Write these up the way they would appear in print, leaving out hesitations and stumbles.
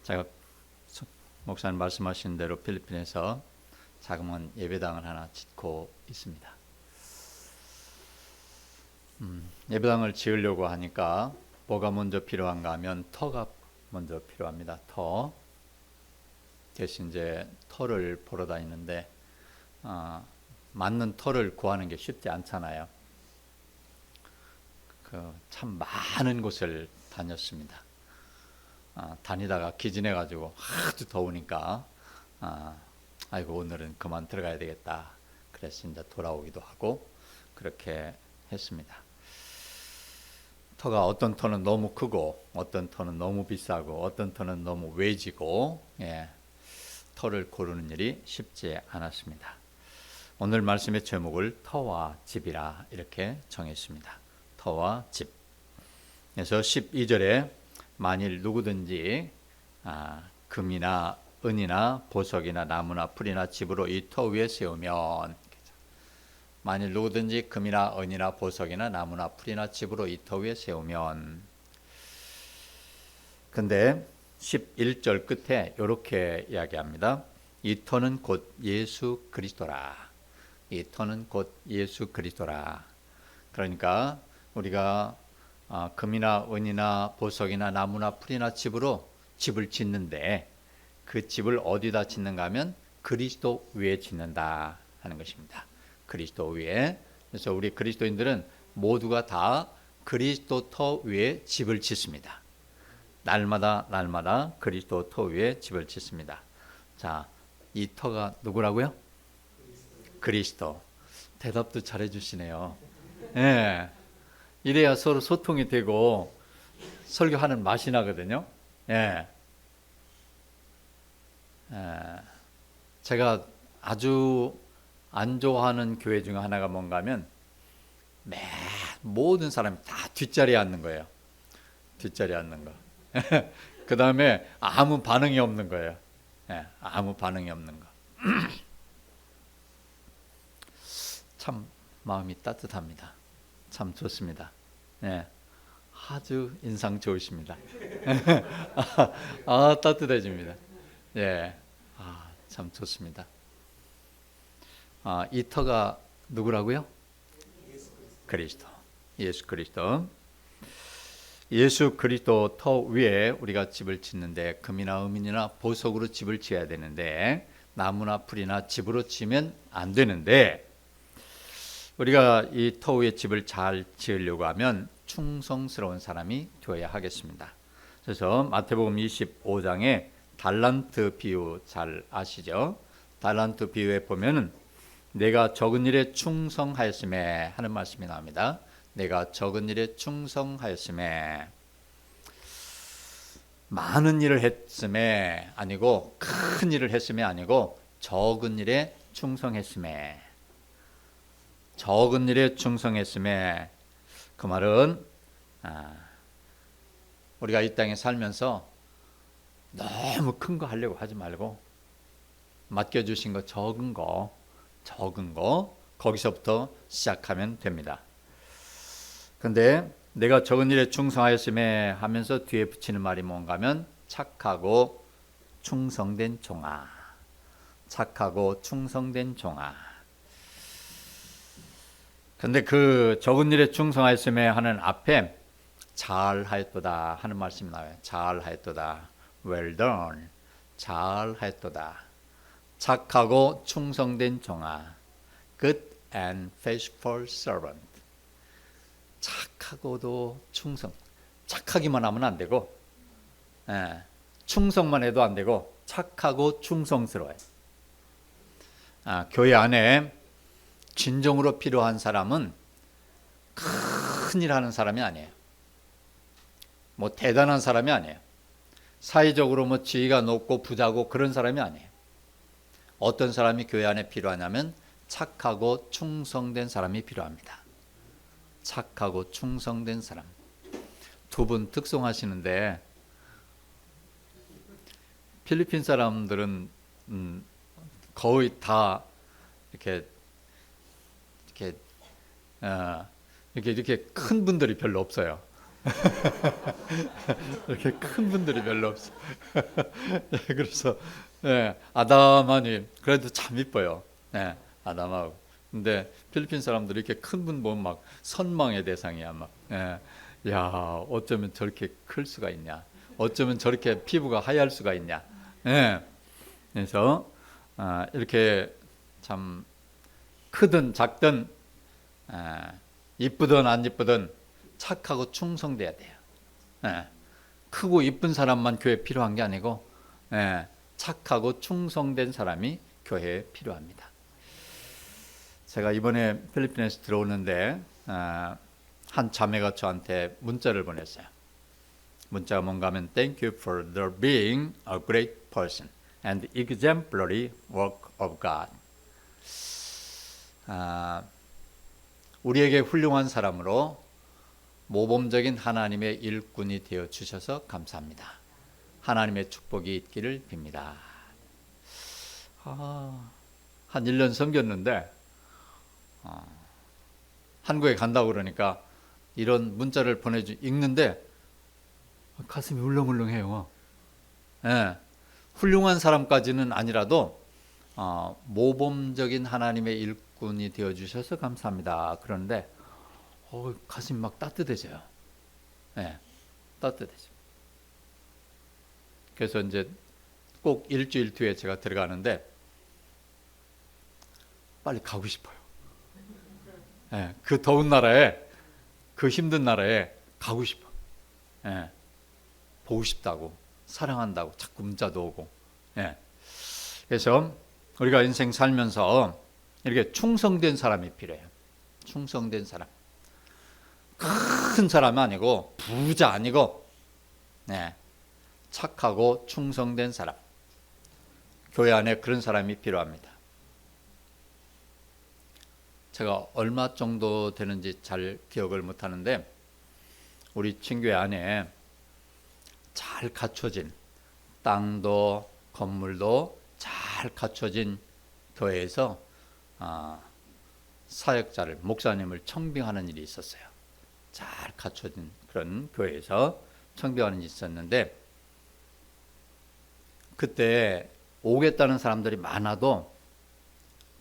제가 목사님 말씀하신 대로 필리핀에서 자그마한 예배당을 하나 짓고 있습니다. 예배당을 지으려고 하니까 뭐가 먼저 필요한가 하면 터가 먼저 필요합니다. 터. 대신 이제 터를 보러 다니는데 맞는 터를 구하는 게 쉽지 않잖아요. 참 많은 곳을 다녔습니다. 다니다가 기진해가지고 하도 더우니까 아이고 오늘은 그만 들어가야 되겠다. 그래서 이제 돌아오기도 하고 그렇게 했습니다. 터가 어떤 터는 너무 크고 어떤 터는 너무 비싸고 어떤 터는 너무 외지고 터를 고르는 일이 쉽지 않았습니다. 오늘 말씀의 제목을 터와 집이라 이렇게 정했습니다. 터와 집. 그래서 12절에 만일 누구든지 금이나 은이나 보석이나 나무나 풀이나 집으로 이 터 위에 세우면, 만일 누구든지 금이나 은이나 보석이나 나무나 풀이나 집으로 이 터 위에 세우면, 근데 11절 끝에 이렇게 이야기합니다. 이 터는 곧 예수 그리스도라. 이 터는 곧 예수 그리스도라. 그러니까 우리가 금이나 은이나 보석이나 나무나 풀이나 집으로 집을 짓는데 그 집을 어디다 짓는가 하면 그리스도 위에 짓는다 하는 것입니다. 그리스도 위에. 그래서 우리 그리스도인들은 모두가 다 그리스도 터 위에 집을 짓습니다. 날마다 그리스도 터 위에 집을 짓습니다. 자, 이 터가 누구라고요? 그리스도. 대답도 잘해 주시네요. 예. 이래야 서로 소통이 되고 설교하는 맛이 나거든요. 예. 제가 아주 안 좋아하는 교회 중에 하나가 뭔가 하면 모든 사람이 다 뒷자리에 앉는 거예요. 뒷자리에 앉는 거. 그 다음에 아무 반응이 없는 거예요. 아무 반응이 없는 거. 참 마음이 따뜻합니다. 참 좋습니다. 아주 인상 좋으십니다. 따뜻해집니다. 참 좋습니다. 이 터가 누구라고요? 그리스도. 예수 그리스도. 예수 그리스도 터 위에 우리가 집을 짓는데 금이나 은이나 보석으로 집을 지어야 되는데 나무나 풀이나 집으로 지으면 안 되는데, 우리가 이 터 위에 집을 잘 지으려고 하면 충성스러운 사람이 되어야 하겠습니다. 그래서 마태복음 25장에 달란트 비유 잘 아시죠? 달란트 비유에 보면은 내가 적은 일에 충성하였음에 하는 말씀이 나옵니다. 내가 적은 일에 충성하였음에, 많은 일을 했음에 아니고 큰 일을 했음에 아니고 적은 일에 충성했음에, 적은 일에 충성했음에, 그 말은 우리가 이 땅에 살면서 너무 큰 거 하려고 하지 말고 맡겨주신 거 적은 거 거기서부터 시작하면 됩니다. 근데 내가 적은 일에 충성하였음에 하면서 뒤에 붙이는 말이 뭔가 하면 착하고 충성된 종아. 착하고 충성된 종아. 근데 그 적은 일에 충성하였음에 하는 앞에 잘하였도다 하는 말씀이 나와요. 잘하였도다. Well done. 잘하였도다. 착하고 충성된 종아. Good and faithful servant. 착하고도 충성. 착하기만 하면 안 되고, 충성만 해도 안 되고, 착하고 충성스러워요. 교회 안에 진정으로 필요한 사람은 큰일 하는 사람이 아니에요. 뭐 대단한 사람이 아니에요. 사회적으로 뭐 지위가 높고 부자고 그런 사람이 아니에요. 어떤 사람이 교회 안에 필요하냐면 착하고 충성된 사람이 필요합니다. 착하고 충성된 사람. 두 분 특송하시는데, 필리핀 사람들은 거의 다 이렇게 큰 분들이 별로 없어요. 이렇게 큰 분들이 별로 없어요. 그래서 아담하니 그래도 참 이뻐요. 아담하고. 근데 필리핀 사람들이 이렇게 큰 분 보면 막 선망의 대상이야. 막, 야, 어쩌면 저렇게 클 수가 있냐? 어쩌면 저렇게 피부가 하얄 수가 있냐? 그래서 이렇게 참 크든 작든 이쁘든 안 이쁘든 착하고 충성돼야 돼요. 크고 이쁜 사람만 교회에 필요한 게 아니고 착하고 충성된 사람이 교회에 필요합니다. 제가 이번에 필리핀에서 들어오는데 한 자매가 저한테 문자를 보냈어요. 문자가 뭔가 하면 Thank you for the being a great person and exemplary work of God. 우리에게 훌륭한 사람으로 모범적인 하나님의 일꾼이 되어 주셔서 감사합니다. 하나님의 축복이 있기를 빕니다. 한 1년 섬겼는데 한국에 간다고 그러니까 이런 문자를 읽는데 가슴이 울렁울렁해요. 훌륭한 사람까지는 아니라도 모범적인 하나님의 일꾼이 되어 주셔서 감사합니다. 그런데 가슴이 막 따뜻해져요. 따뜻해져요. 그래서 이제 꼭 일주일 뒤에 제가 들어가는데 빨리 가고 싶어요. 그 더운 나라에, 그 힘든 나라에 가고 싶어. 보고 싶다고, 사랑한다고 자꾸 문자도 오고. 그래서 우리가 인생 살면서 이렇게 충성된 사람이 필요해요. 충성된 사람. 큰 사람 아니고 부자 아니고 착하고 충성된 사람. 교회 안에 그런 사람이 필요합니다. 제가 얼마 정도 되는지 잘 기억을 못하는데 우리 친교회 안에 잘 갖춰진 땅도 건물도 잘 갖춰진 교회에서 사역자를 목사님을 청빙하는 일이 있었어요. 잘 갖춰진 그런 교회에서 청빙하는 일이 있었는데 그때 오겠다는 사람들이 많아도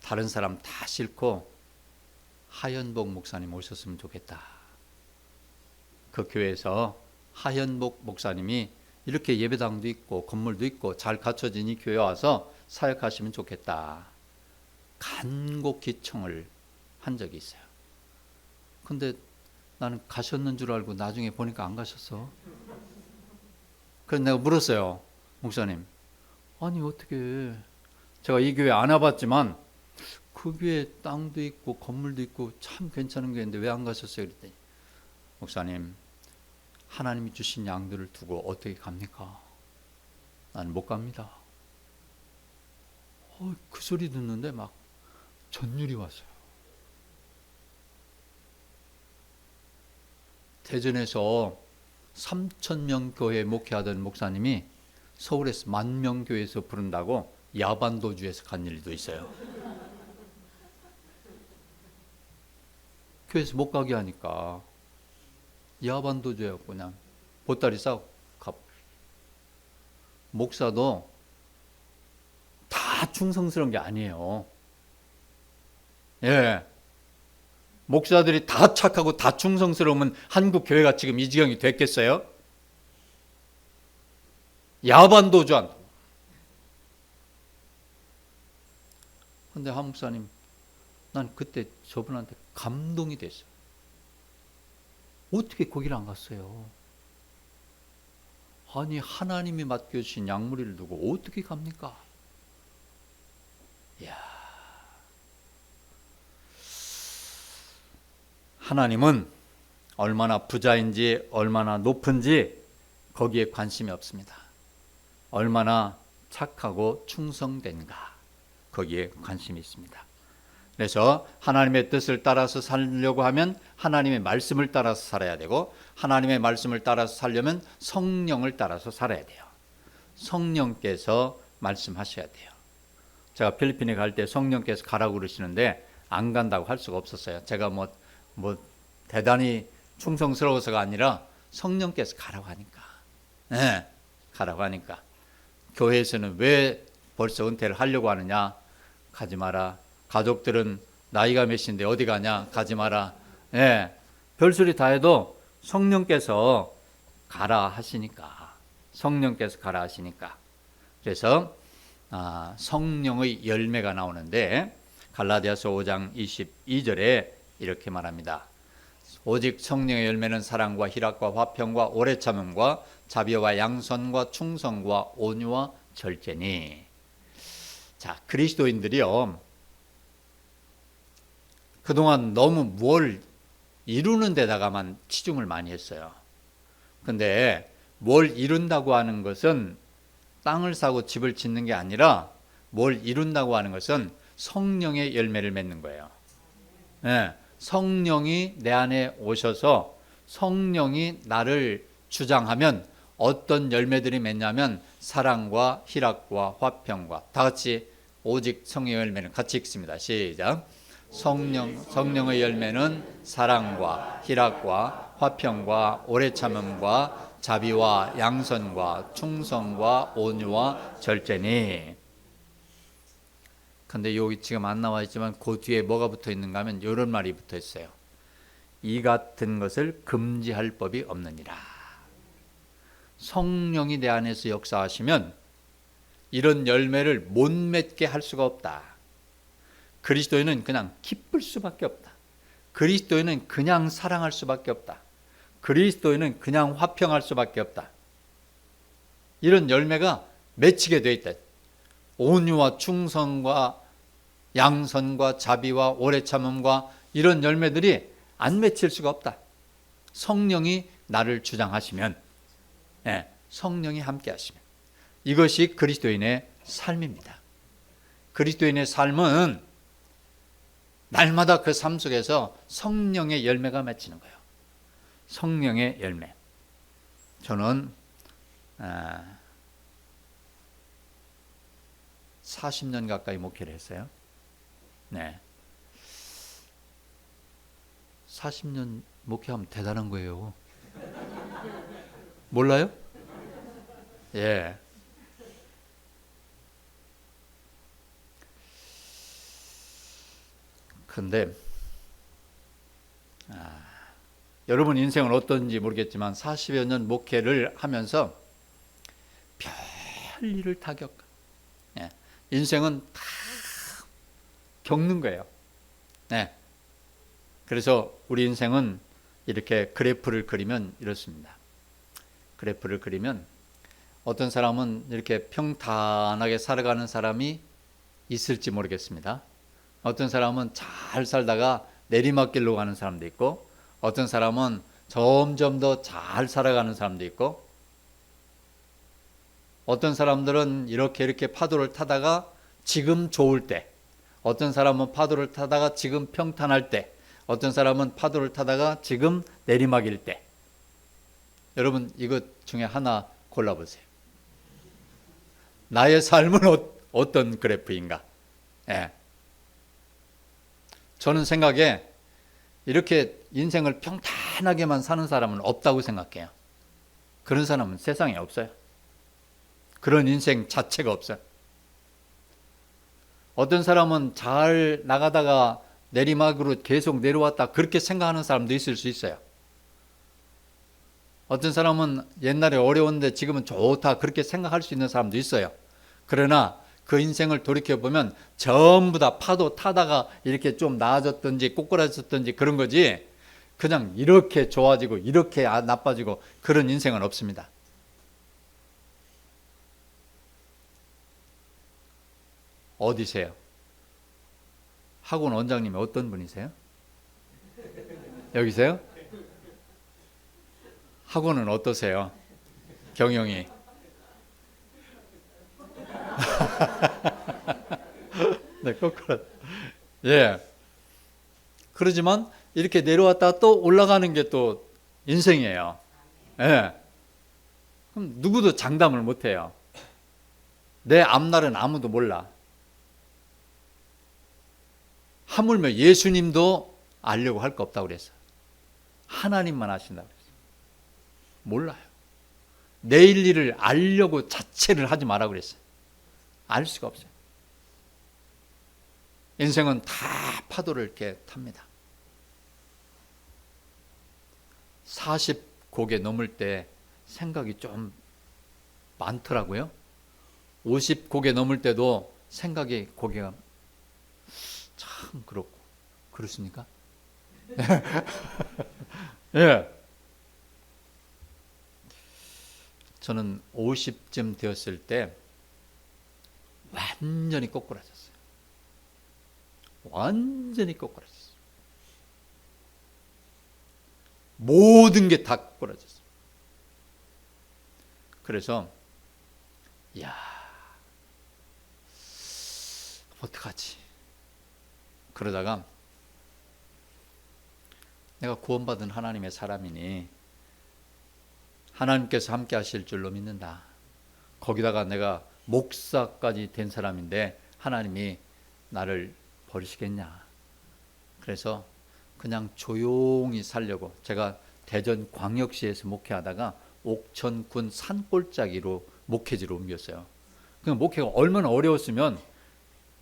다른 사람 다 싫고 하현복 목사님 오셨으면 좋겠다. 그 교회에서 하현복 목사님이 이렇게 예배당도 있고 건물도 있고 잘 갖춰진 이 교회에 와서 사역하시면 좋겠다. 간곡히 청을 한 적이 있어요. 근데 나는 가셨는 줄 알고 나중에 보니까 안 가셨어. 그래서 내가 물었어요. 목사님, 아니 어떻게 제가 이 교회 안 와봤지만 그 교회 땅도 있고 건물도 있고 참 괜찮은 교회인데 왜 안 가셨어요? 그랬더니 목사님, 하나님이 주신 양들을 두고 어떻게 갑니까? 나는 못 갑니다. 그 소리 듣는데 막 전율이 왔어요. 대전에서 3,000명 교회 목회하던 목사님이 서울에서 10,000명 교회에서 부른다고 야반도주에서 간 일도 있어요. 교회에서 못 가게 하니까 야반도주였고 그냥 보따리 싸고 가버려. 목사도 다 충성스러운 게 아니에요. 목사들이 다 착하고 다 충성스러우면 한국 교회가 지금 이 지경이 됐겠어요? 야반도주한. 근데 한 목사님, 난 그때 저분한테 감동이 됐어요. 어떻게 거기를 안 갔어요? 아니 하나님이 맡겨주신 양무리를 두고 어떻게 갑니까? 이야. 하나님은 얼마나 부자인지 얼마나 높은지 거기에 관심이 없습니다. 얼마나 착하고 충성된가 거기에 관심이 있습니다. 그래서 하나님의 뜻을 따라서 살려고 하면 하나님의 말씀을 따라서 살아야 되고 하나님의 말씀을 따라서 살려면 성령을 따라서 살아야 돼요. 성령께서 말씀하셔야 돼요. 제가 필리핀에 갈 때 성령께서 가라고 그러시는데 안 간다고 할 수가 없었어요. 제가 뭐 대단히 충성스러워서가 아니라 성령께서 가라고 하니까. 네, 가라고 하니까. 교회에서는 왜 벌써 은퇴를 하려고 하느냐? 가지 마라. 가족들은 나이가 몇인데 어디 가냐? 가지 마라. 네, 별소리 다 해도 성령께서 가라 하시니까. 성령께서 가라 하시니까. 그래서 성령의 열매가 나오는데 갈라디아서 5장 22절에 이렇게 말합니다. 오직 성령의 열매는 사랑과 희락과 화평과 오래 참음과 자비와 양선과 충성과 온유와 절제니. 자, 그리스도인들이요, 그동안 너무 뭘 이루는 데다가만 치중을 많이 했어요. 근데 뭘 이룬다고 하는 것은 땅을 사고 집을 짓는 게 아니라, 뭘 이룬다고 하는 것은 성령의 열매를 맺는 거예요. 네, 성령이 내 안에 오셔서 성령이 나를 주장하면 어떤 열매들이 맺냐면 사랑과 희락과 화평과, 다 같이 오직 성령의 열매는 같이 읽습니다. 시작. 성령의 열매는 사랑과 희락과 화평과 오래 참음과 자비와 양선과 충성과 온유와 절제니. 근데 여기 지금 안 나와 있지만 그 뒤에 뭐가 붙어 있는가 하면 이런 말이 붙어 있어요. 이 같은 것을 금지할 법이 없느니라. 성령이 내 안에서 역사하시면 이런 열매를 못 맺게 할 수가 없다. 그리스도인은 그냥 기쁠 수밖에 없다. 그리스도인은 그냥 사랑할 수밖에 없다. 그리스도인은 그냥 화평할 수밖에 없다. 이런 열매가 맺히게 되어 있다. 온유와 충성과 양선과 자비와 오래 참음과 이런 열매들이 안 맺힐 수가 없다. 성령이 나를 주장하시면, 성령이 함께 하시면. 이것이 그리스도인의 삶입니다. 그리스도인의 삶은 날마다 그 삶 속에서 성령의 열매가 맺히는 거예요. 성령의 열매. 저는 40년 가까이 목회를 했어요. 네. 40년 목회하면 대단한 거예요. 몰라요? 예. 근데 여러분 인생은 어떤지 모르겠지만 40여 년 목회를 하면서 별 일을 다 겪어. 예. 인생은 다 겪는 거예요. 네. 그래서 우리 인생은 이렇게 그래프를 그리면 이렇습니다. 그래프를 그리면 어떤 사람은 이렇게 평탄하게 살아가는 사람이 있을지 모르겠습니다. 어떤 사람은 잘 살다가 내리막길로 가는 사람도 있고, 어떤 사람은 점점 더 잘 살아가는 사람도 있고, 어떤 사람들은 이렇게 파도를 타다가 지금 좋을 때, 어떤 사람은 파도를 타다가 지금 평탄할 때, 어떤 사람은 파도를 타다가 지금 내리막일 때. 여러분 이것 중에 하나 골라보세요. 나의 삶은 어떤 그래프인가? 예. 저는 생각에 이렇게 인생을 평탄하게만 사는 사람은 없다고 생각해요. 그런 사람은 세상에 없어요. 그런 인생 자체가 없어요. 어떤 사람은 잘 나가다가 내리막으로 계속 내려왔다 그렇게 생각하는 사람도 있을 수 있어요. 어떤 사람은 옛날에 어려웠는데 지금은 좋다 그렇게 생각할 수 있는 사람도 있어요. 그러나 그 인생을 돌이켜보면 전부 다 파도 타다가 이렇게 좀 나아졌든지 꼬꾸라졌든지 그런 거지, 그냥 이렇게 좋아지고 이렇게 나빠지고 그런 인생은 없습니다. 어디세요? 학원 원장님이 어떤 분이세요? 여기세요? 학원은 어떠세요? 경영이? 네, 거꾸로. 예. 그러지만 이렇게 내려왔다 또 올라가는 게 또 인생이에요. 예. 그럼 누구도 장담을 못 해요. 내 앞날은 아무도 몰라. 하물며 예수님도 알려고 할 거 없다고 그랬어요. 하나님만 아신다고 그랬어요. 몰라요. 내일 일을 알려고 자체를 하지 마라 그랬어요. 알 수가 없어요. 인생은 다 파도를 이렇게 탑니다. 40곡에 넘을 때 생각이 좀 많더라고요. 50곡에 넘을 때도 생각이 고개가 참 그렇고 그렇습니까? 예. 저는 50쯤 되었을 때 완전히 꼬꾸라졌어요. 완전히 꼬꾸라졌어요. 모든 게 다 꼬꾸라졌어요. 그래서 야, 어떡하지? 그러다가 내가 구원받은 하나님의 사람이니 하나님께서 함께 하실 줄로 믿는다. 거기다가 내가 목사까지 된 사람인데 하나님이 나를 버리시겠냐. 그래서 그냥 조용히 살려고, 제가 대전광역시에서 목회하다가 옥천군 산골짜기로 목회지로 옮겼어요. 그 목회가 얼마나 어려웠으면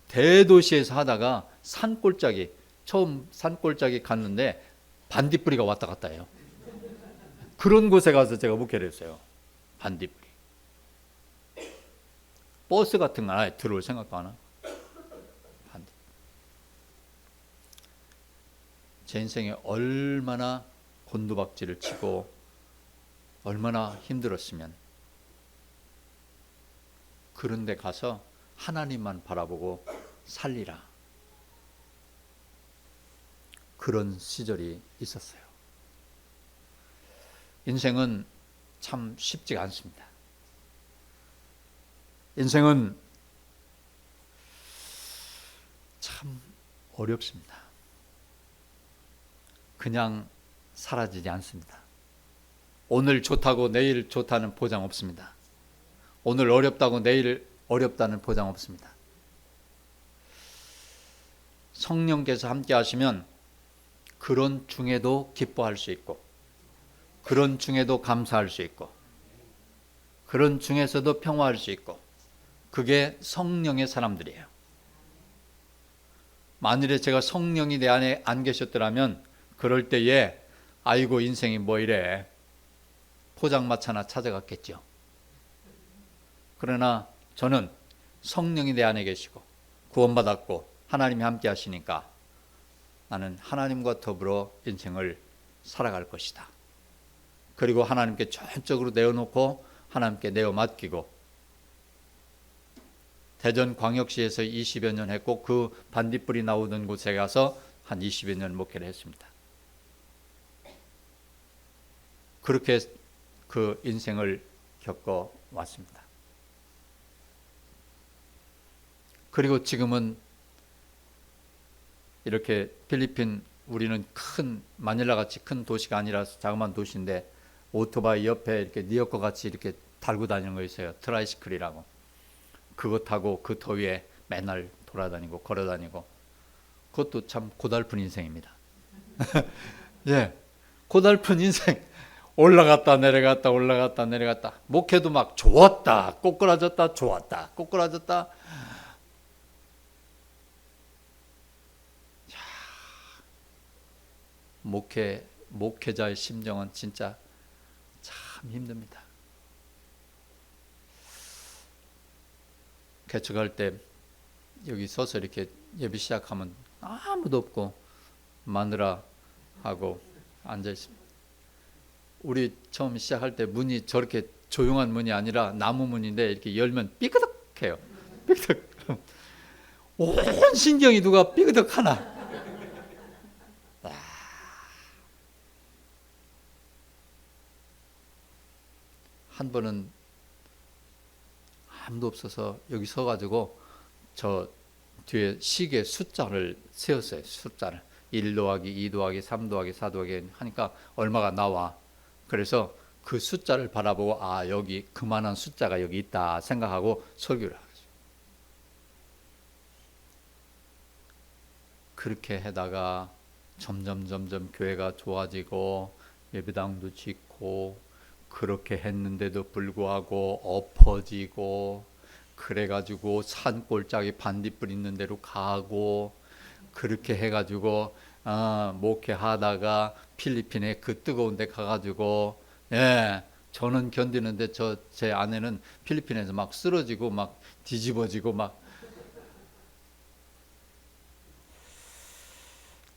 대도시에서 하다가 산골짜기, 처음 산골짜기 갔는데 반딧불이가 왔다 갔다 해요. 그런 곳에 가서 제가 목회를 했어요. 반딧불이. 버스 같은 거 아예 들어올 생각도 안 하고. 제 인생에 얼마나 곤두박질을 치고 얼마나 힘들었으면 그런 데 가서 하나님만 바라보고 살리라. 그런 시절이 있었어요. 인생은 참 쉽지가 않습니다. 인생은 참 어렵습니다. 그냥 사라지지 않습니다. 오늘 좋다고 내일 좋다는 보장 없습니다. 오늘 어렵다고 내일 어렵다는 보장 없습니다. 성령께서 함께 하시면 그런 중에도 기뻐할 수 있고, 그런 중에도 감사할 수 있고, 그런 중에서도 평화할 수 있고, 그게 성령의 사람들이에요. 만일에 제가 성령이 내 안에 안 계셨더라면 그럴 때에 아이고 인생이 뭐 이래 포장마차나 찾아갔겠죠. 그러나 저는 성령이 내 안에 계시고 구원받았고 하나님이 함께 하시니까 나는 하나님과 더불어 인생을 살아갈 것이다. 그리고 하나님께 전적으로 내어놓고 하나님께 내어 맡기고, 대전광역시에서 20여 년 했고 그 반딧불이 나오던 곳에 가서 한 20여 년 목회를 했습니다. 그렇게 그 인생을 겪어왔습니다. 그리고 지금은 이렇게 필리핀, 우리는 큰 마닐라 같이 큰 도시가 아니라서 자그마한 도시인데 오토바이 옆에 이렇게 니어커 같이 이렇게 달고 다니는 거 있어요. 트라이시클이라고. 그거 타고 그 더위에 맨날 돌아다니고 걸어다니고, 그것도 참 고달픈 인생입니다. 예, 고달픈 인생. 올라갔다 내려갔다 올라갔다 내려갔다. 목회도 막 좋았다 꼬꾸라졌다 좋았다 꼬꾸라졌다. 목회자의 심정은 진짜 참 힘듭니다. 개척할 때 여기 서서 이렇게 예배 시작하면 아무도 없고 마누라하고 앉아 있습니다. 우리 처음 시작할 때 문이 저렇게 조용한 문이 아니라 나무 문인데 이렇게 열면 삐그덕해요. 삐그덕. 온 신경이 누가 삐그덕하나. 한 번은 아무도 없어서 여기 서가지고 저 뒤에 시계 숫자를 세웠어요. 숫자를 1 더하기 2 더하기 3 더하기 4 더하기 하니까 얼마가 나와. 그래서 그 숫자를 바라보고 아 여기 그만한 숫자가 여기 있다 생각하고 설교를 하죠. 그렇게 하다가 점점 교회가 좋아지고 예배당도 짓고 그렇게 했는데도 불구하고 엎어지고, 그래가지고 산골짜기 반딧불 있는 데로 가고, 그렇게 해가지고 목회하다가 필리핀에 그 뜨거운 데 가가지고, 예, 저는 견디는데 제 아내는 필리핀에서 막 쓰러지고 막 뒤집어지고 막.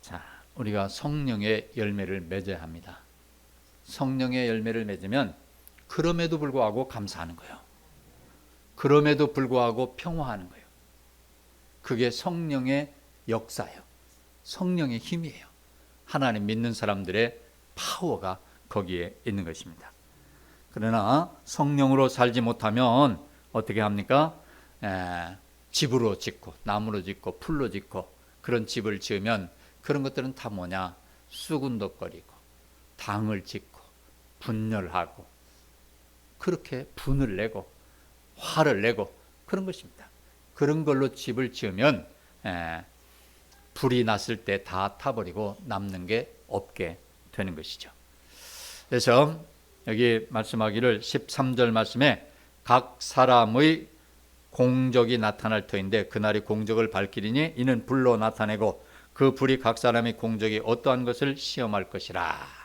자, 우리가 성령의 열매를 맺어야 합니다. 성령의 열매를 맺으면 그럼에도 불구하고 감사하는 거예요. 그럼에도 불구하고 평화하는 거예요. 그게 성령의 역사예요. 성령의 힘이에요. 하나님 믿는 사람들의 파워가 거기에 있는 것입니다. 그러나 성령으로 살지 못하면 어떻게 합니까? 집으로 짓고 나무로 짓고 풀로 짓고 그런 집을 지으면 그런 것들은 다 뭐냐? 쑥은덕거리고 당을 짓고 분열하고 그렇게 분을 내고 화를 내고 그런 것입니다. 그런 걸로 집을 지으면 불이 났을 때 다 타버리고 남는 게 없게 되는 것이죠. 그래서 여기 말씀하기를 13절 말씀에 각 사람의 공적이 나타날 터인데 그날이 공적을 밝히리니 이는 불로 나타내고 그 불이 각 사람의 공적이 어떠한 것을 시험할 것이라.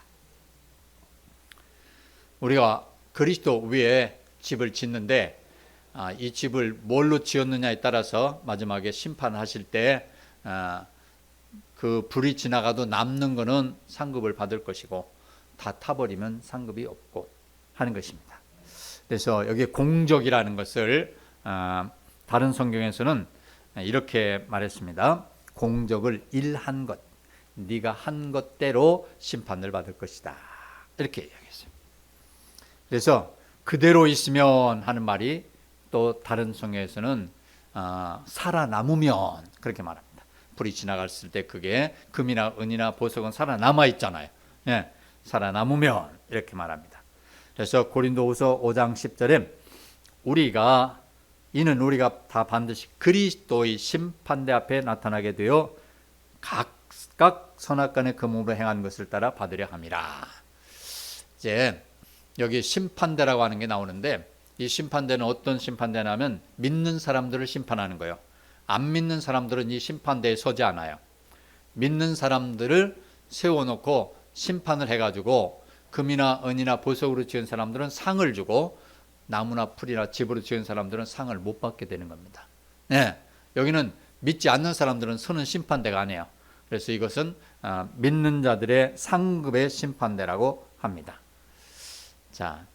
우리가 그리스도 위에 집을 짓는데 이 집을 뭘로 지었느냐에 따라서 마지막에 심판하실 때 그 불이 지나가도 남는 거는 상급을 받을 것이고 다 타버리면 상급이 없고 하는 것입니다. 그래서 여기 공적이라는 것을 다른 성경에서는 이렇게 말했습니다. 공적을 일한 것, 네가 한 것대로 심판을 받을 것이다. 이렇게 이야기했어요. 그래서 그대로 있으면 하는 말이 또 다른 성경에서는 살아남으면 그렇게 말합니다. 불이 지나갔을 때 그게 금이나 은이나 보석은 살아남아 있잖아요. 예, 살아남으면 이렇게 말합니다. 그래서 고린도후서 5장 10절에 이는 우리가 다 반드시 그리스도의 심판대 앞에 나타나게 되어 각각 선악간의 금음으로 행한 것을 따라 받으려 함이라. 이제 여기 심판대라고 하는 게 나오는데 이 심판대는 어떤 심판대냐면 믿는 사람들을 심판하는 거예요. 안 믿는 사람들은 이 심판대에 서지 않아요. 믿는 사람들을 세워놓고 심판을 해가지고 금이나 은이나 보석으로 지은 사람들은 상을 주고 나무나 풀이나 집으로 지은 사람들은 상을 못 받게 되는 겁니다. 네, 여기는 믿지 않는 사람들은 서는 심판대가 아니에요. 그래서 이것은 믿는 자들의 상급의 심판대라고 합니다. 자,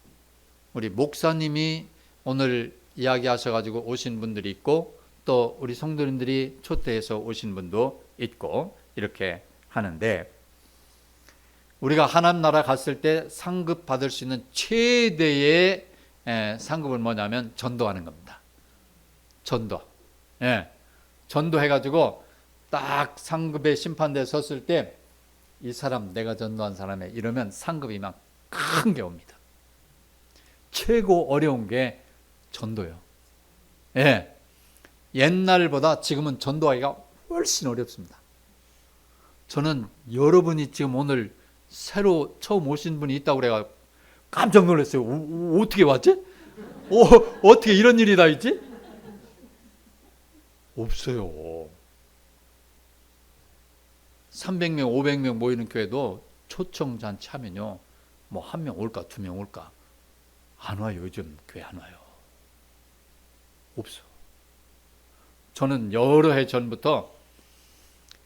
우리 목사님이 오늘 이야기하셔가지고 오신 분들이 있고 또 우리 성도님들이 초대해서 오신 분도 있고 이렇게 하는데 우리가 하나님 나라 갔을 때 상급 받을 수 있는 최대의 상급은 뭐냐면 전도하는 겁니다. 전도. 전도해가지고 딱 상급의 심판대에 섰을 때 이 사람 내가 전도한 사람에 이러면 상급이 막 큰 게 옵니다. 최고 어려운 게 전도요. 옛날보다 지금은 전도하기가 훨씬 어렵습니다. 저는 여러분이 지금 오늘 새로 처음 오신 분이 있다고 그래가 깜짝 놀랐어요. 어떻게 왔지? 어떻게 이런 일이 다 있지? 없어요. 300명, 500명 모이는 교회도 초청잔치 하면요. 뭐 1명 올까 2명 올까? 안 와요. 요즘 교회 안 와요. 없어. 저는 여러 해 전부터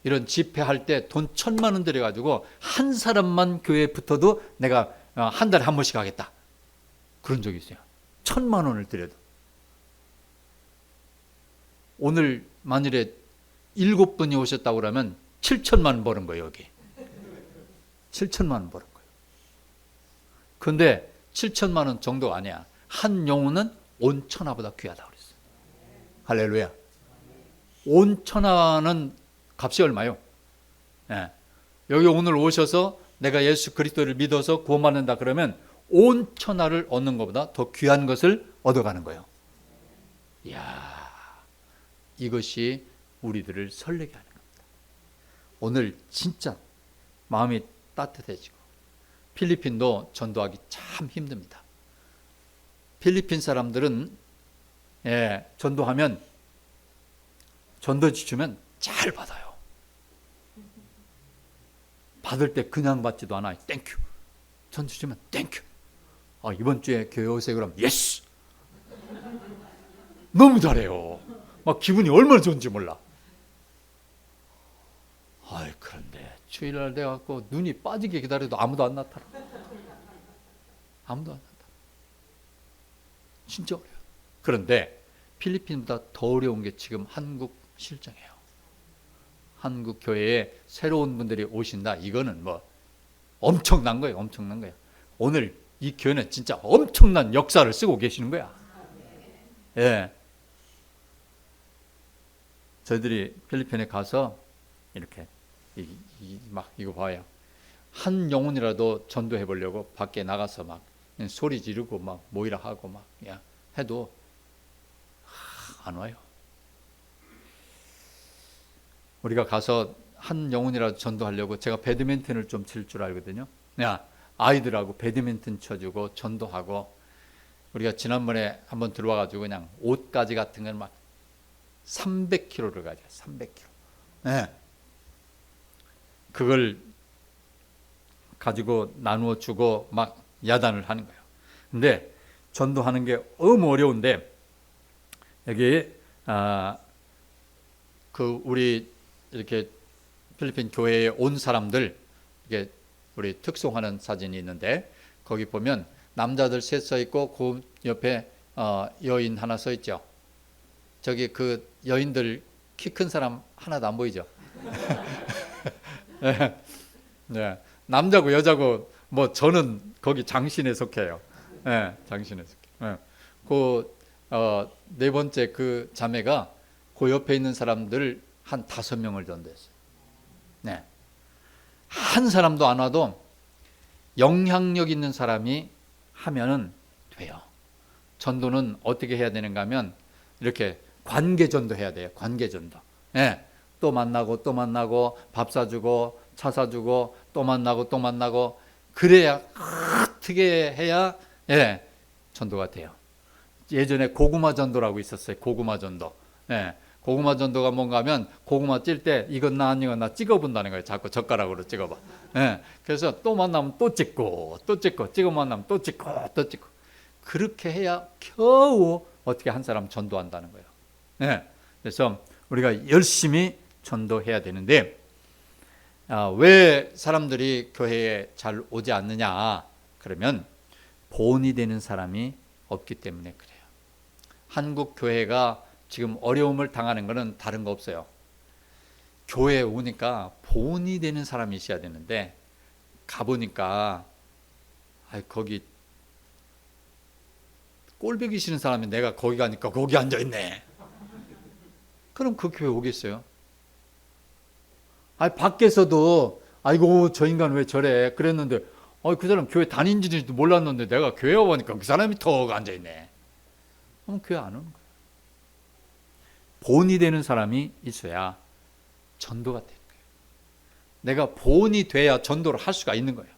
이런 집회할 때 돈 1,000만 원 들여가지고 한 사람만 교회에 붙어도 내가 한 달에 한 번씩 하겠다. 그런 적이 있어요. 1,000만 원을 들여도. 오늘 만일에 7분이 오셨다고 그러면 7천만 원 버는 거예요. 여기 7천만 원 버는 거예요. 근데 7천만 원 정도가 아니야. 한 영혼은 온 천하보다 귀하다고 그랬어요. 할렐루야. 온 천하는 값이 얼마요? 여기 오늘 오셔서 내가 예수 그리스도를 믿어서 구원받는다 그러면 온 천하를 얻는 것보다 더 귀한 것을 얻어가는 거예요. 이야, 이것이 우리들을 설레게 하는 겁니다. 오늘 진짜 마음이 따뜻해지고 필리핀도 전도하기 참 힘듭니다. 필리핀 사람들은 전도하면 전도지 주면 잘 받아요. 받을 때 그냥 받지도 않아요. 땡큐. 전도 주면 땡큐. 이번 주에 교회 오세요 그럼 예스. 너무 잘해요. 막 기분이 얼마나 좋은지 몰라. 그런데 주일날 돼갖고 눈이 빠지게 기다려도 아무도 안 나타나. 아무도 안 나타나. 진짜 어려워요. 그런데 필리핀보다 더 어려운 게 지금 한국 실정이에요. 한국 교회에 새로운 분들이 오신다. 이거는 뭐 엄청난 거예요. 엄청난 거예요. 오늘 이 교회는 진짜 엄청난 역사를 쓰고 계시는 거야. 예. 저희들이 필리핀에 가서 이렇게 막 이거 봐요. 한 영혼이라도 전도해 보려고 밖에 나가서 막 소리 지르고 막 모이라 하고 막 해도 안 와요. 우리가 가서 한 영혼이라도 전도하려고 제가 배드민턴을 좀 칠 줄 알거든요. 아이들하고 배드민턴 쳐주고 전도하고, 우리가 지난번에 한번 들어와 가지고 그냥 옷가지 같은 걸 막 300kg를 가져요. 300kg. 그걸 가지고 나누어 주고 막 야단을 하는 거예요. 근데 전도하는 게 너무 어려운데, 여기 우리 이렇게 필리핀 교회에 온 사람들, 이게 우리 특송하는 사진이 있는데, 거기 보면 남자들 셋 서 있고 그 옆에 여인 하나 서 있죠. 저기 그 여인들 키 큰 사람 하나도 안 보이죠. 네. 남자고 여자고 뭐 저는 거기 장신에 속해요. 장신에 속해. 네 번째 그 자매가 그 옆에 있는 사람들 한 5명을 전도했어요. 네. 한 사람도 안 와도 영향력 있는 사람이 하면은 돼요. 전도는 어떻게 해야 되는가 하면 이렇게 관계 전도해야 돼요. 관계 전도. 또 만나고 또 만나고 밥 사주고 차 사주고 또 만나고 또 만나고, 그래야 어떻게 해야 전도가 돼요. 예전에 고구마 전도라고 있었어요. 고구마 전도. 고구마 전도가 뭔가 하면 고구마 찔 때 이건 나 찍어본다는 거예요. 자꾸 젓가락으로 찍어봐. 그래서 또 만나면 또 찍고 또 찍고, 찍어 만나면 또 찍고 또 찍고, 그렇게 해야 겨우 어떻게 한 사람 전도한다는 거예요. 그래서 우리가 열심히 전도해야 되는데, 왜 사람들이 교회에 잘 오지 않느냐 그러면 본이 되는 사람이 없기 때문에 그래요. 한국 교회가 지금 어려움을 당하는 것은 다른 거 없어요. 교회에 오니까 본이 되는 사람이 있어야 되는데, 가보니까 거기 꼴보기 싫은 사람이 내가 거기 가니까 거기 앉아있네. 그럼 그 교회 오겠어요? 밖에서도 아이고 저 인간 왜 저래 그랬는데, 그 사람 교회 다닌지도 몰랐는데 내가 교회 와보니까 그 사람이 더 앉아있네. 그럼 교회 안 오는 거예요. 본이 되는 사람이 있어야 전도가 되는 거예요. 내가 본이 돼야 전도를 할 수가 있는 거예요.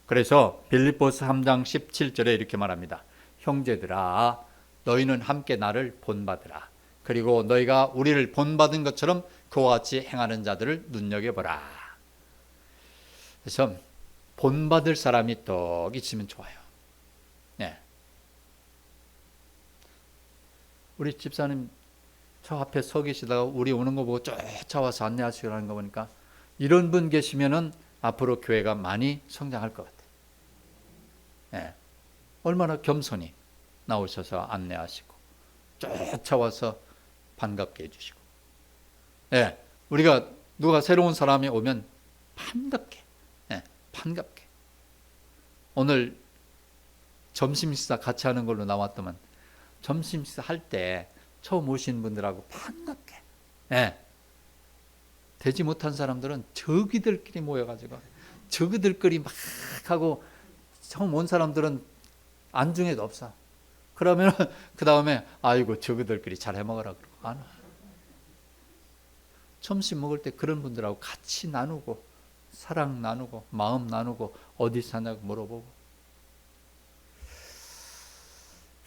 그래서 빌립보서 3장 17절에 이렇게 말합니다. 형제들아, 너희는 함께 나를 본받으라. 그리고 너희가 우리를 본받은 것처럼 그와 같이 행하는 자들을 눈여겨보라. 그래서 본받을 사람이 또 있으면 좋아요. 우리 집사님 저 앞에 서 계시다가 우리 오는 거 보고 쫓아와서 안내하시라는 거 보니까, 이런 분 계시면은 앞으로 교회가 많이 성장할 것 같아요. 얼마나 겸손히 나오셔서 안내하시고 쫓아와서 반갑게 해주시고, 우리가 누가 새로운 사람이 오면 반갑게, 반갑게. 오늘 점심 식사 같이 하는 걸로 나왔더만, 점심 식사 할 때 처음 오신 분들하고 반갑게. 되지 못한 사람들은 저기들끼리 모여가지고 저기들끼리 막 하고, 처음 온 사람들은 안중에도 없어. 그러면 그 다음에 아이고 저기들끼리 잘 해먹으라 그러고 안 와. 점심 먹을 때 그런 분들하고 같이 나누고, 사랑 나누고, 마음 나누고, 어디 사냐고 물어보고.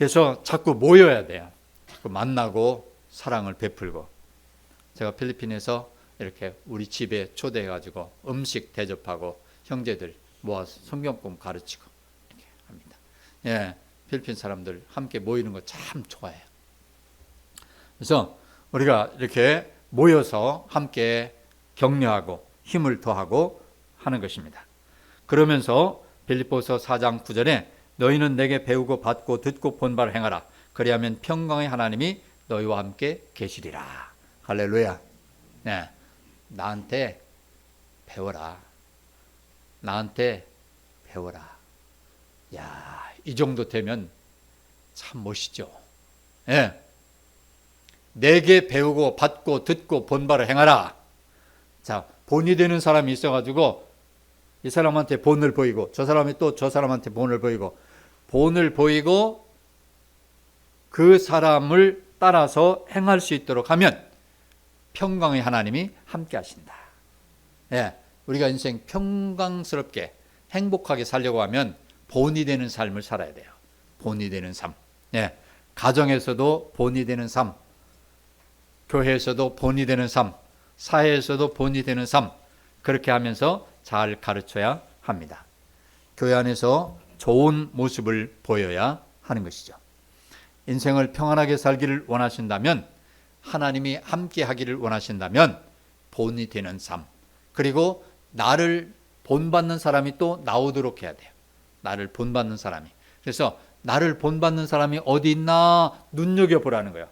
그래서 자꾸 모여야 돼요. 자꾸 만나고 사랑을 베풀고. 제가 필리핀에서 이렇게 우리 집에 초대해가지고 음식 대접하고 형제들 모아서 성경공 가르치고 이렇게 합니다. 예, 필리핀 사람들 함께 모이는 거 참 좋아해요. 그래서 우리가 이렇게 모여서 함께 격려하고 힘을 더하고 하는 것입니다. 그러면서 빌립보서 4장 9절에 너희는 내게 배우고 받고 듣고 본바를 행하라. 그리하면 평강의 하나님이 너희와 함께 계시리라. 할렐루야. 네, 나한테 배워라. 나한테 배워라. 야, 이 정도 되면 참 멋있죠. 네. 내게 배우고 받고 듣고 본바를 행하라. 자, 본이 되는 사람이 있어가지고 이 사람한테 본을 보이고 저 사람이 또 저 사람한테 본을 보이고 그 사람을 따라서 행할 수 있도록 하면 평강의 하나님이 함께 하신다. 예, 우리가 인생 평강스럽게 행복하게 살려고 하면 본이 되는 삶을 살아야 돼요. 본이 되는 삶. 예, 가정에서도 본이 되는 삶, 교회에서도 본이 되는 삶, 사회에서도 본이 되는 삶, 그렇게 하면서 잘 가르쳐야 합니다. 교회 안에서 좋은 모습을 보여야 하는 것이죠. 인생을 평안하게 살기를 원하신다면, 하나님이 함께 하기를 원하신다면 본이 되는 삶, 그리고 나를 본받는 사람이 또 나오도록 해야 돼요. 나를 본받는 사람이. 그래서 나를 본받는 사람이 어디 있나 눈여겨보라는 거예요.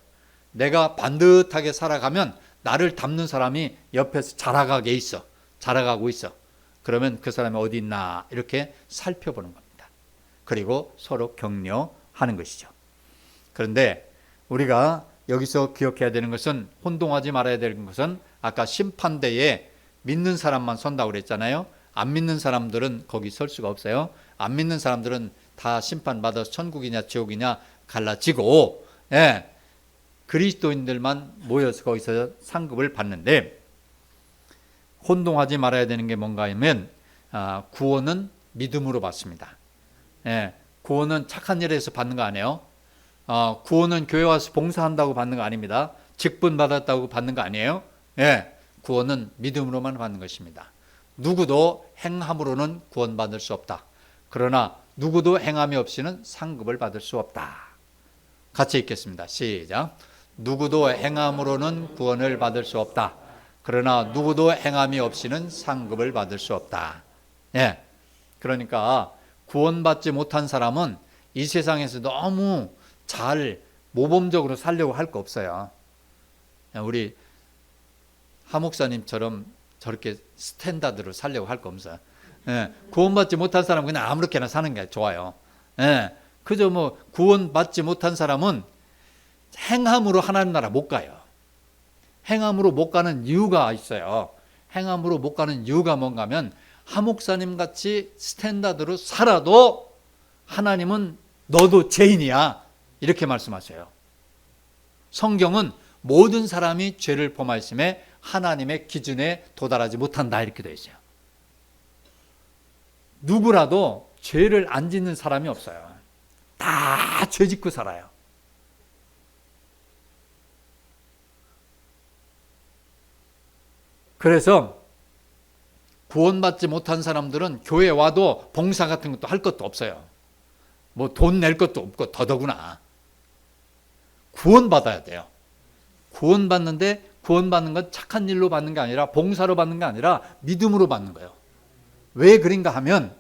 내가 반듯하게 살아가면 나를 닮는 사람이 옆에서 자라가고 있어. 그러면 그 사람이 어디 있나 이렇게 살펴보는 겁니다. 그리고 서로 격려하는 것이죠. 그런데 우리가 여기서 기억해야 되는 것은, 혼동하지 말아야 되는 것은, 아까 심판대에 믿는 사람만 선다고 그랬잖아요. 안 믿는 사람들은 거기 설 수가 없어요. 안 믿는 사람들은 다 심판받아서 천국이냐 지옥이냐 갈라지고, 예, 그리스도인들만 모여서 거기서 상급을 받는데, 혼동하지 말아야 되는 게 뭔가 하면, 구원은 믿음으로 받습니다. 예, 구원은 착한 일에서 받는 거 아니에요. 구원은 교회 와서 봉사한다고 받는 거 아닙니다. 직분 받았다고 받는 거 아니에요. 예, 구원은 믿음으로만 받는 것입니다. 누구도 행함으로는 구원받을 수 없다. 그러나 누구도 행함이 없이는 상급을 받을 수 없다. 같이 읽겠습니다. 시작. 누구도 행함으로는 구원을 받을 수 없다. 그러나 누구도 행함이 없이는 상급을 받을 수 없다. 예, 그러니까 구원받지 못한 사람은 이 세상에서 너무 잘 모범적으로 살려고 할 거 없어요. 우리 하 목사님처럼 저렇게 스탠다드로 살려고 할 거 없어요. 예, 구원받지 못한 사람은 그냥 아무렇게나 사는 게 좋아요. 예, 그저 뭐 구원받지 못한 사람은 행함으로 하나님 나라 못 가요. 행함으로 못 가는 이유가 있어요. 행함으로 못 가는 이유가 뭔가 하면, 하 목사님 같이 스탠다드로 살아도 하나님은 너도 죄인이야, 이렇게 말씀하세요. 성경은 모든 사람이 죄를 범하였음에 하나님의 기준에 도달하지 못한다, 이렇게 되어 있어요. 누구라도 죄를 안 짓는 사람이 없어요. 다 죄 짓고 살아요. 그래서 구원받지 못한 사람들은 교회 와도 봉사 같은 것도 할 것도 없어요. 뭐 돈 낼 것도 없고, 더더구나 구원받아야 돼요. 구원받는데, 구원받는 건 착한 일로 받는 게 아니라, 봉사로 받는 게 아니라 믿음으로 받는 거예요. 왜 그런가 하면,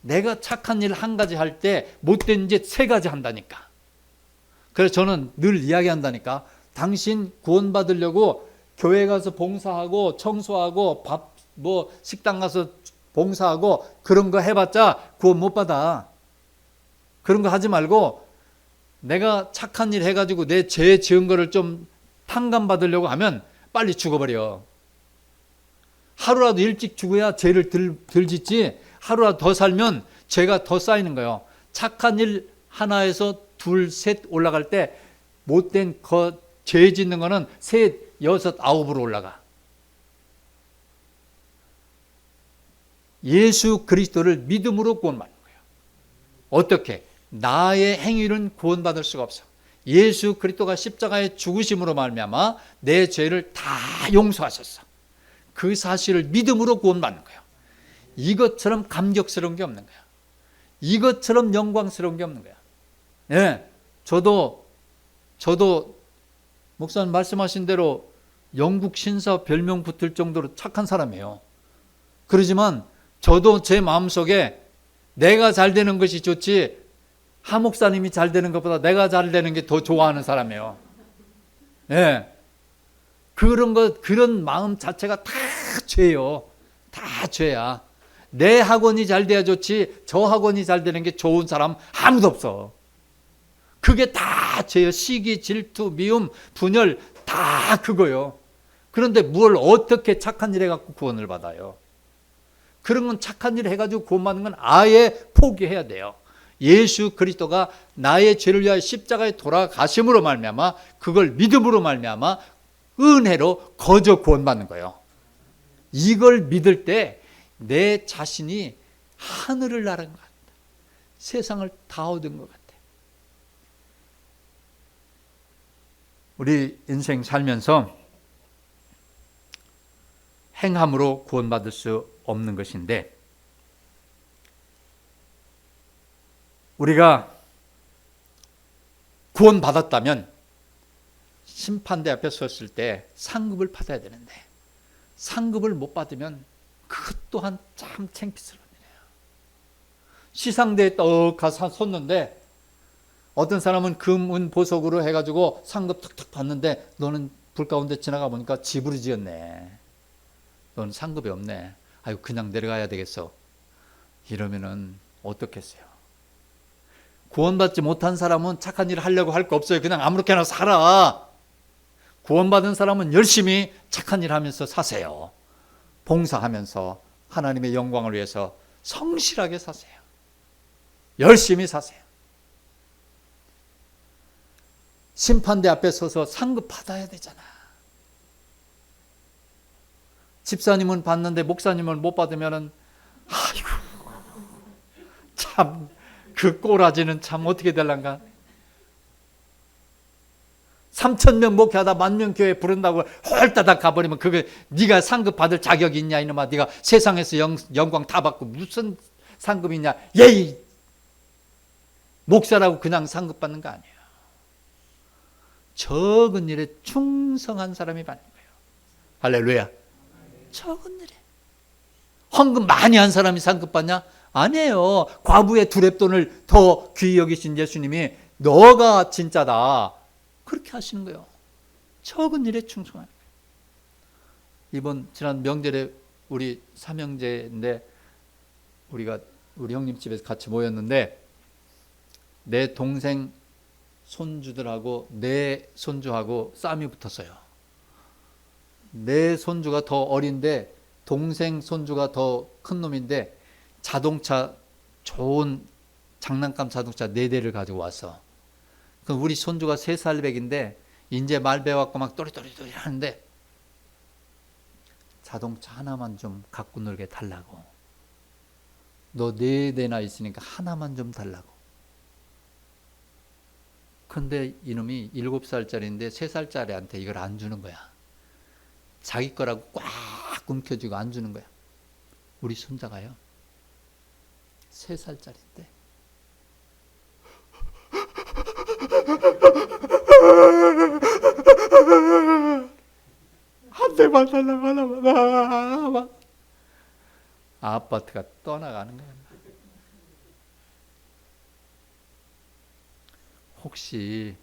내가 착한 일 한 가지 할 때 못된 짓 3가지 한다니까. 그래서 저는 늘 이야기한다니까. 당신 구원받으려고 교회 가서 봉사하고 청소하고 밥 뭐 식당 가서 봉사하고 그런 거 해봤자 구원 못 받아. 그런 거 하지 말고, 내가 착한 일 해가지고 내 죄 지은 거를 좀 탕감받으려고 하면 빨리 죽어버려. 하루라도 일찍 죽어야 죄를 덜 짓지, 하루라도 더 살면 죄가 더 쌓이는 거예요. 착한 일 하나에서 2, 3 올라갈 때 못된 죄 짓는 거는 3, 6, 9으로 올라가. 예수 그리스도를 믿음으로 구원받는 거예요. 어떻게? 나의 행위는 구원받을 수가 없어. 예수 그리스도가 십자가의 죽으심으로 말미암아 내 죄를 다 용서하셨어. 그 사실을 믿음으로 구원받는 거예요. 이것처럼 감격스러운 게 없는 거야. 이것처럼 영광스러운 게 없는 거야. 예, 저도 목사님 말씀하신 대로 영국 신사 별명 붙을 정도로 착한 사람이에요. 그러지만 저도 제 마음속에 내가 잘 되는 것이 좋지 하 목사님이 잘 되는 것보다 내가 잘 되는 게 더 좋아하는 사람이에요. 예, 그런 마음 자체가 다 죄예요. 다 죄야. 내 학원이 잘 돼야 좋지 저 학원이 잘 되는 게 좋은 사람 아무도 없어. 그게 다 죄예요. 시기, 질투, 미움, 분열 다 그거요. 그런데 뭘 어떻게 착한 일 해갖고 구원을 받아요? 그런 건 착한 일 해가지고 구원받는 건 아예 포기해야 돼요. 예수 그리스도가 나의 죄를 위하여 십자가에 돌아가심으로 말미암아 그걸 믿음으로 말미암아 은혜로 거저 구원받는 거예요. 이걸 믿을 때 내 자신이 하늘을 나른 것 같다. 세상을 다 얻은 것 같아. 우리 인생 살면서 행함으로 구원받을 수 없는 것인데 우리가 구원받았다면 심판대 앞에 섰을 때 상급을 받아야 되는데 상급을 못 받으면 그것 또한 참 창피스러운 일이에요. 시상대에 떡 가서 섰는데 어떤 사람은 금은 보석으로 해가지고 상급 툭툭 받는데 너는 불 가운데 지나가 보니까 지부러지였네. 너는 상급이 없네. 아유 그냥 내려가야 되겠어. 이러면은 어떻겠어요? 구원받지 못한 사람은 착한 일을 하려고 할 거 없어요. 그냥 아무렇게나 살아. 구원받은 사람은 열심히 착한 일 하면서 사세요. 봉사하면서 하나님의 영광을 위해서 성실하게 사세요. 열심히 사세요. 심판대 앞에 서서 상급 받아야 되잖아. 집사님은 받는데 목사님은 못 받으면은 아이고 참 그 꼬라지는 참 어떻게 될란가. 3,000명 목회하다 10,000명 교회 부른다고 홀따닥 가버리면 그게 네가 상급 받을 자격이 있냐 이놈아. 네가 세상에서 영광 다 받고 무슨 상급이 있냐. 예이 목사라고 그냥 상급 받는 거 아니에요. 적은 일에 충성한 사람이 받는 거예요. 할렐루야. 적은 일에 헌금 많이 한 사람이 상급 받냐? 아니에요. 과부의 두렙돈을 더 귀히 여기신 예수님이 너가 진짜다 그렇게 하시는 거예요. 적은 일에 충성하는 거예요. 지난 명절에 우리 삼형제인데 우리 형님 집에서 같이 모였는데 내 동생 손주들하고 내 손주하고 싸움이 붙었어요. 내 손주가 더 어린데 동생 손주가 더 큰 놈인데 자동차 좋은 장난감 자동차 4대를 가지고 왔어. 그럼 우리 손주가 3살 백인데 이제 말 배워갖고 막 또리또리 하는데 자동차 하나만 좀 갖고 놀게 달라고. 너 4대나 있으니까 하나만 좀 달라고. 근데 이놈이 7살짜리인데 3살짜리한테 이걸 안 주는 거야. 자기 거라고 꽉 움켜쥐고 안 주는 거야. 우리 손자가요 3살짜리인데 한 대만 달라고 하나만 아파트가 떠나가는 거야. 혹시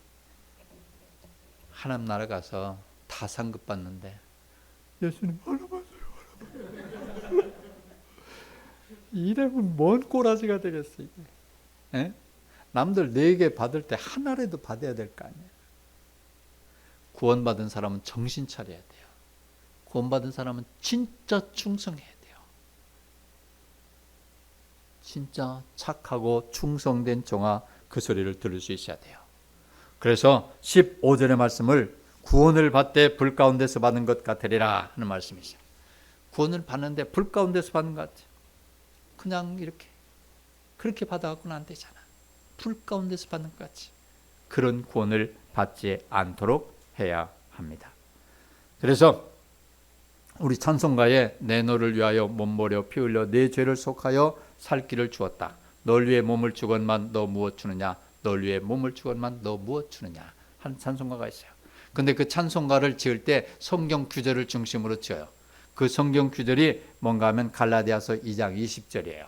하나님 나라 가서 다 상급 받는데 예수님 하나만 줘요. 이래면 뭔 꼬라지가 되겠어 이게. 에? 남들 4개 받을 때 하나라도 받아야 될 거 아니에요. 구원받은 사람은 정신 차려야 돼요. 구원받은 사람은 진짜 충성해야 돼요. 진짜 착하고 충성된 종아 그 소리를 들을 수 있어야 돼요. 그래서 15절의 말씀을 구원을 받되 불 가운데서 받는 것 같으리라 하는 말씀이죠. 구원을 받는데 불 가운데서 받는 것 같아요. 그냥 이렇게 그렇게 받아갖고는 안 되잖아. 불 가운데서 받는 것 같이 그런 구원을 받지 않도록 해야 합니다. 그래서 우리 찬송가에 내 너를 위하여 몸 버려 피 흘려 내 죄를 속하여 살 길을 주었다. 널 위해 몸을 주건만 너 무엇 주느냐. 널 위해 몸을 주건만 너 무엇 주느냐 하는 찬송가가 있어요. 근데 그 찬송가를 지을 때 성경 구절을 중심으로 지어요. 그 성경 구절이 뭔가 하면 갈라디아서 2장 20절이에요.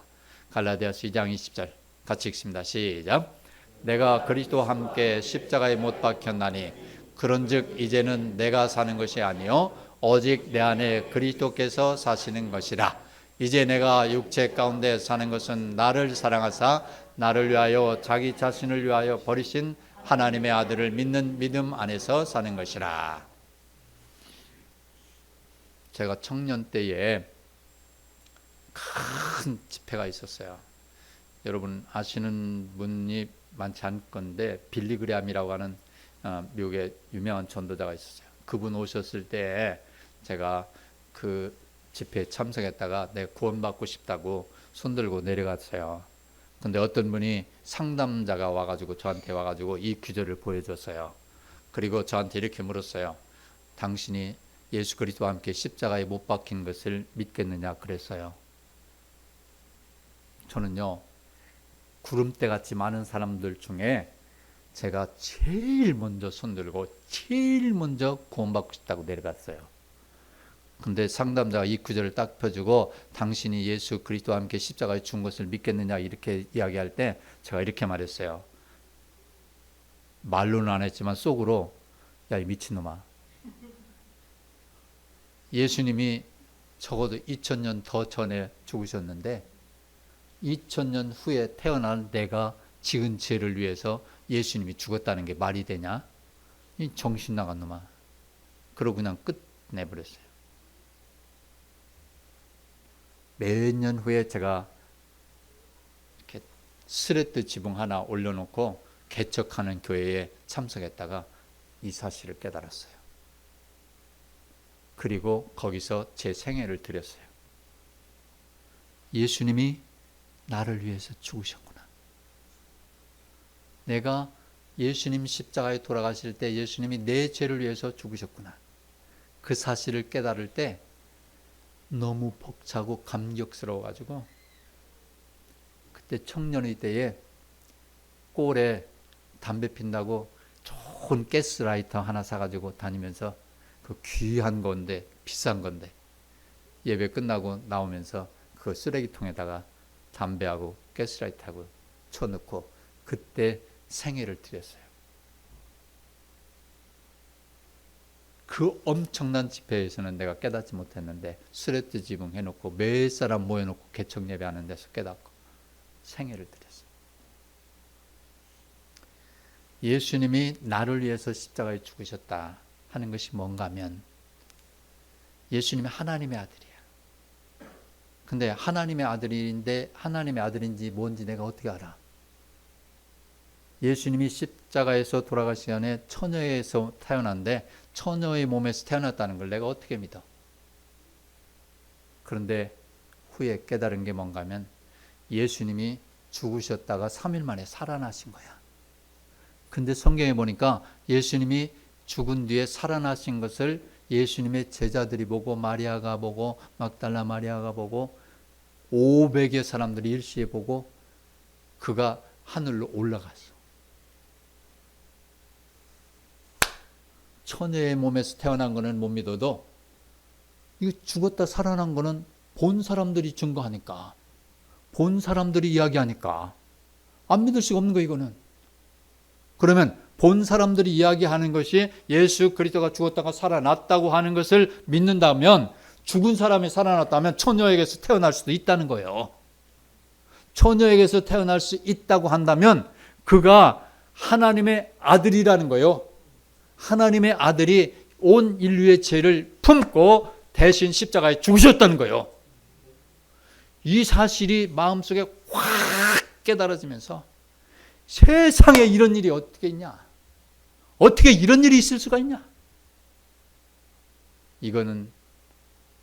갈라디아서 2장 20절 같이 읽습니다. 시작. 내가 그리스도와 함께 십자가에 못 박혔나니 그런즉 이제는 내가 사는 것이 아니요 오직 내 안에 그리스도께서 사시는 것이라. 이제 내가 육체 가운데 사는 것은 나를 사랑하사 나를 위하여 자기 자신을 위하여 버리신 하나님의 아들을 믿는 믿음 안에서 사는 것이라. 제가 청년 때에 큰 집회가 있었어요. 여러분 아시는 분이 많지 않을 건데 빌리 그레함이라고 하는 미국의 유명한 전도자가 있었어요. 그분 오셨을 때 제가 그 집회에 참석했다가 내가 구원받고 싶다고 손들고 내려갔어요. 근데 어떤 분이 상담자가 와가지고 저한테 와가지고 이 구절을 보여줬어요. 그리고 저한테 이렇게 물었어요. 당신이 예수 그리스도와 함께 십자가에 못 박힌 것을 믿겠느냐 그랬어요. 저는요 구름대같이 많은 사람들 중에 제가 제일 먼저 손들고 제일 먼저 구원받고 싶다고 내려갔어요. 근데 상담자가 이 구절을 딱 펴주고 당신이 예수 그리스도와 함께 십자가에 죽은 것을 믿겠느냐 이렇게 이야기할 때 제가 이렇게 말했어요. 말로는 안 했지만 속으로 야 이 미친놈아, 예수님이 적어도 2000년 더 전에 죽으셨는데 2000년 후에 태어난 내가 지은 죄를 위해서 예수님이 죽었다는 게 말이 되냐? 이 정신 나간 놈아. 그러고 그냥 끝내버렸어요. 몇 년 후에 제가 이렇게 스레트 지붕 하나 올려놓고 개척하는 교회에 참석했다가 이 사실을 깨달았어요. 그리고 거기서 제 생애를 드렸어요. 예수님이 나를 위해서 죽으셨구나. 내가 예수님 십자가에 돌아가실 때 예수님이 내 죄를 위해서 죽으셨구나. 그 사실을 깨달을 때 너무 벅차고 감격스러워가지고 그때 청년의 때에 꼴에 담배 핀다고 좋은 가스라이터 하나 사가지고 다니면서 그 귀한 건데 비싼 건데 예배 끝나고 나오면서 그 쓰레기통에다가 담배하고 가스라이터하고 쳐넣고 그때 생애를 드렸어요. 그 엄청난 집회에서는 내가 깨닫지 못했는데 스레트 지붕 해놓고 몇 사람 모여놓고 개척 예배하는 데서 깨닫고 생애를 드렸어요. 예수님이 나를 위해서 십자가에 죽으셨다 하는 것이 뭔가 하면 예수님이 하나님의 아들이야. 근데 하나님의 아들인데 하나님의 아들인지 뭔지 내가 어떻게 알아? 예수님이 십자가에서 돌아가시기 전에 처녀에서 태어났는데 처녀의 몸에서 태어났다는 걸 내가 어떻게 믿어? 그런데 후에 깨달은 게 뭔가 하면 예수님이 죽으셨다가 3일 만에 살아나신 거야. 근데 성경에 보니까 예수님이 죽은 뒤에 살아나신 것을 예수님의 제자들이 보고 마리아가 보고 막달라 마리아가 보고 500여 사람들이 일시에 보고 그가 하늘로 올라갔어. 처녀의 몸에서 태어난 거는 못 믿어도 이거 죽었다 살아난 거는 본 사람들이 증거하니까 본 사람들이 이야기하니까 안 믿을 수가 없는 거예요. 이거는. 그러면 본 사람들이 이야기하는 것이 예수 그리스도가 죽었다가 살아났다고 하는 것을 믿는다면 죽은 사람이 살아났다면 처녀에게서 태어날 수도 있다는 거예요. 처녀에게서 태어날 수 있다고 한다면 그가 하나님의 아들이라는 거예요. 하나님의 아들이 온 인류의 죄를 품고 대신 십자가에 죽으셨다는 거예요. 이 사실이 마음속에 확 깨달아지면서 세상에 이런 일이 어떻게 있냐? 어떻게 이런 일이 있을 수가 있냐? 이거는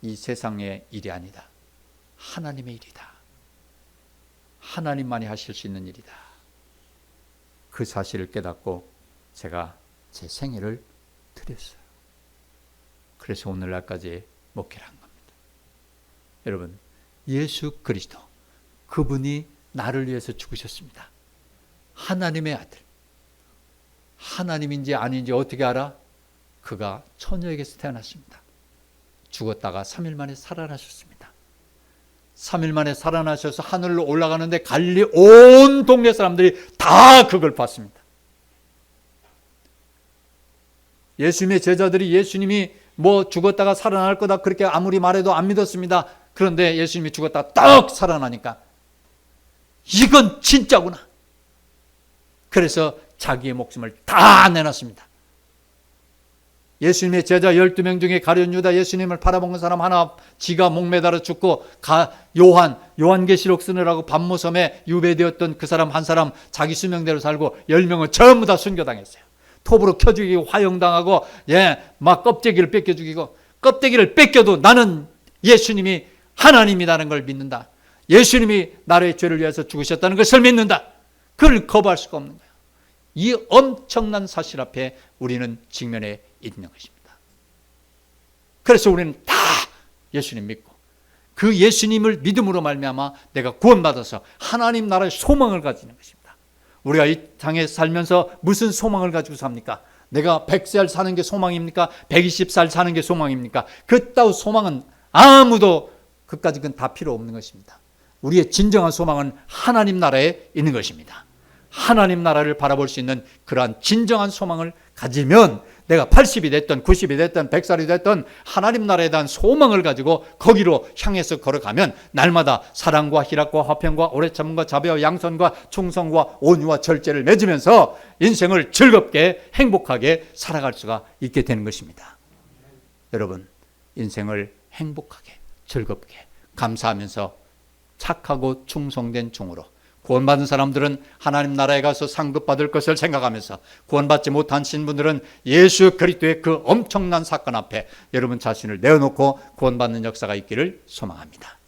이 세상의 일이 아니다. 하나님의 일이다. 하나님만이 하실 수 있는 일이다. 그 사실을 깨닫고 제가 제 생애를 드렸어요. 그래서 오늘날까지 목회를 한 겁니다. 여러분, 예수 그리스도, 그분이 나를 위해서 죽으셨습니다. 하나님의 아들. 하나님인지 아닌지 어떻게 알아? 그가 처녀에게서 태어났습니다. 죽었다가 3일 만에 살아나셨습니다. 3일 만에 살아나셔서 하늘로 올라가는데 갈릴리 온 동네 사람들이 다 그걸 봤습니다. 예수님의 제자들이 예수님이 뭐 죽었다가 살아날 거다 그렇게 아무리 말해도 안 믿었습니다. 그런데 예수님이 죽었다가 딱 살아나니까 이건 진짜구나. 그래서 자기의 목숨을 다 내놨습니다. 예수님의 제자 12명 중에 가룟 유다, 예수님을 팔아먹은 사람 하나, 지가 목매달아 죽고, 요한계시록 쓰느라고 밤모섬에 유배되었던 그 사람 한 사람 자기 수명대로 살고 10명은 전부 다 순교당했어요. 톱으로 켜 죽이고 화형당하고, 막 껍데기를 뺏겨 죽이고, 껍데기를 뺏겨도 나는 예수님이 하나님이라는 걸 믿는다. 예수님이 나의 죄를 위해서 죽으셨다는 것을 믿는다. 그걸 거부할 수가 없는 거예요. 이 엄청난 사실 앞에 우리는 직면해 있는 것입니다. 그래서 우리는 다 예수님 믿고 그 예수님을 믿음으로 말미암아 내가 구원받아서 하나님 나라의 소망을 가지는 것입니다. 우리가 이 땅에 살면서 무슨 소망을 가지고 삽니까? 내가 100살 사는 게 소망입니까? 120살 사는 게 소망입니까? 그따위 소망은 아무도 그까지 그건 다 필요 없는 것입니다. 우리의 진정한 소망은 하나님 나라에 있는 것입니다. 하나님 나라를 바라볼 수 있는 그러한 진정한 소망을 가지면 내가 80이 됐든 90이 됐든 100살이 됐든 하나님 나라에 대한 소망을 가지고 거기로 향해서 걸어가면 날마다 사랑과 희락과 화평과 오래 참음과 자비와 양선과 충성과 온유와 절제를 맺으면서 인생을 즐겁게 행복하게 살아갈 수가 있게 되는 것입니다. 여러분, 인생을 행복하게 즐겁게 감사하면서 착하고 충성된 종으로, 구원받은 사람들은 하나님 나라에 가서 상급받을 것을 생각하면서, 구원받지 못한 신분들은 예수 그리스도의 그 엄청난 사건 앞에 여러분 자신을 내어놓고 구원받는 역사가 있기를 소망합니다.